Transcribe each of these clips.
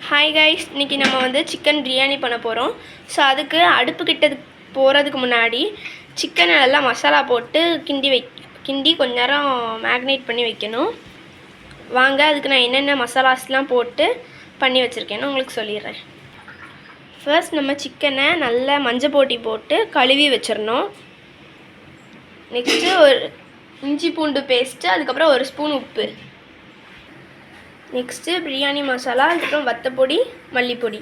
Hi guys, இன்றைக்கி நம்ம வந்து சிக்கன் பிரியாணி பண்ண போகிறோம். ஸோ அதுக்கு அடுப்புக்கிட்ட போகிறதுக்கு முன்னாடி சிக்கனை நல்லா மசாலா போட்டு கிண்டி கொஞ்ச நேரம் மேக்னேட் பண்ணி வைக்கணும். வாங்க, அதுக்கு நான் என்னென்ன மசாலாஸ்லாம் போட்டு பண்ணி வச்சுருக்கேன்னு உங்களுக்கு சொல்லிடுறேன். ஃபர்ஸ்ட் நம்ம சிக்கனை நல்லா மஞ்சள் பொடி போட்டு கழுவி வச்சிடணும். நெக்ஸ்ட்டு ஒரு இஞ்சி பூண்டு பேஸ்ட்டு, அதுக்கப்புறம் ஒரு ஸ்பூன் உப்பு, நெக்ஸ்ட்டு பிரியாணி மசாலா, அதுக்கப்புறம் வத்தப்பொடி, மல்லிப்பொடி,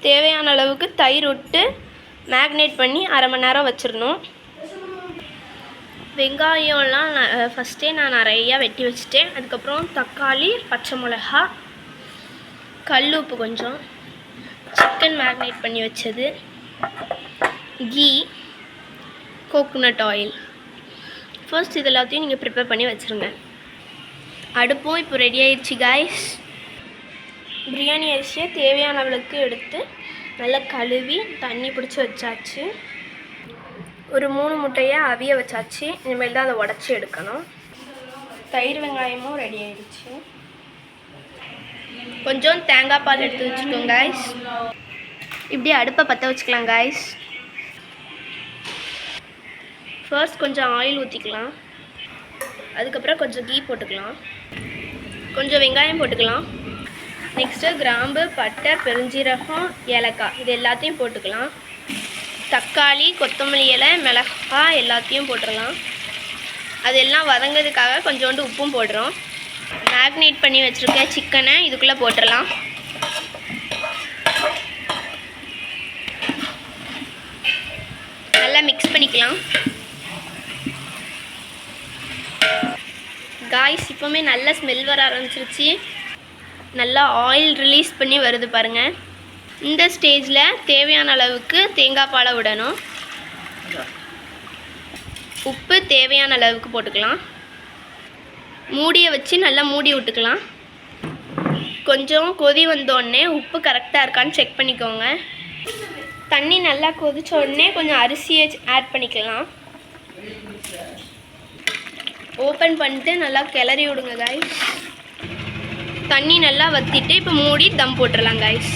தேவையான அளவுக்கு தயிர் விட்டு மேக்னேட் பண்ணி அரை மணி நேரம் வச்சிடணும். வெங்காயம்லாம் ஃபஸ்ட்டே நான் நிறையா வெட்டி வச்சுட்டேன். அதுக்கப்புறம் தக்காளி, பச்சை மிளகா, கல் உப்பு கொஞ்சம், சிக்கன் மேக்னேட் பண்ணி வச்சது, கீ, கோகோனட் ஆயில். ஃபர்ஸ்ட் இது எல்லாத்தையும் நீங்கள் ப்ரிப்பேர் பண்ணி வச்சுருங்க. அடுப்பும் இப்போ ரெடி ஆயிடுச்சு காய்ஸ். பிரியாணி அரிசியை தேவையான அளவுக்கு எடுத்து நல்லா கழுவி தண்ணி பிடிச்சி வச்சாச்சு. ஒரு 3 முட்டையை அவிய வச்சாச்சு. இனிமேல் தான் அதை உடச்சி எடுக்கணும். தயிர் வெங்காயமும் ரெடி ஆயிடுச்சு. கொஞ்சம் தேங்காய் பால் எடுத்து வச்சுக்கோங்க காய்ஸ். இப்படி அடுப்பை பற்ற வச்சுக்கலாம் காய்ஸ். ஃபர்ஸ்ட் கொஞ்சம் ஆயில் ஊற்றிக்கலாம். அதுக்கப்புறம் கொஞ்சம் கீ போட்டுக்கலாம். கொஞ்சம் வெங்காயம் போட்டுக்கலாம். நெக்ஸ்ட்டு கிராம்பு, பட்டை, பெருஞ்சீரகம், ஏலக்காய் இது எல்லாத்தையும் போட்டுக்கலாம். தக்காளி, கொத்தமல்லி இலை, மிளகாய் எல்லாத்தையும் போட்டுடலாம். அதெல்லாம் வதங்கிறதுக்காக கொஞ்சோண்டு உப்பும் போடுறோம். மேக்னேட் பண்ணி வச்சுருக்க சிக்கனை இதுக்குள்ளே போட்டுடலாம். நல்லா மிக்ஸ் பண்ணிக்கலாம். காய்ஸ், இப்போவுமே நல்ல ஸ்மெல் வர ஆரம்பிச்சிருச்சு. நல்லா ஆயில் ரிலீஸ் பண்ணி வருது பாருங்கள். இந்த ஸ்டேஜில் தேவையான அளவுக்கு தேங்காய் பாலை விடணும். உப்பு தேவையான அளவுக்கு போட்டுக்கலாம். மூடியை வச்சு நல்லா மூடி விட்டுக்கலாம். கொஞ்சம் கொதி வந்தோடனே உப்பு கரெக்டாக இருக்கான்னு செக் பண்ணிக்கோங்க. தண்ணி நல்லா கொதிச்ச உடனே கொஞ்சம் அரிசியை ஆட் பண்ணிக்கலாம். ஓப்பன் பண்ணிட்டு நல்லா கிளறி விடுங்க காய்ஸ். தண்ணி நல்லா வற்றிட்டு இப்போ மூடி தம் போட்டுடலாம் காய்ஸ்.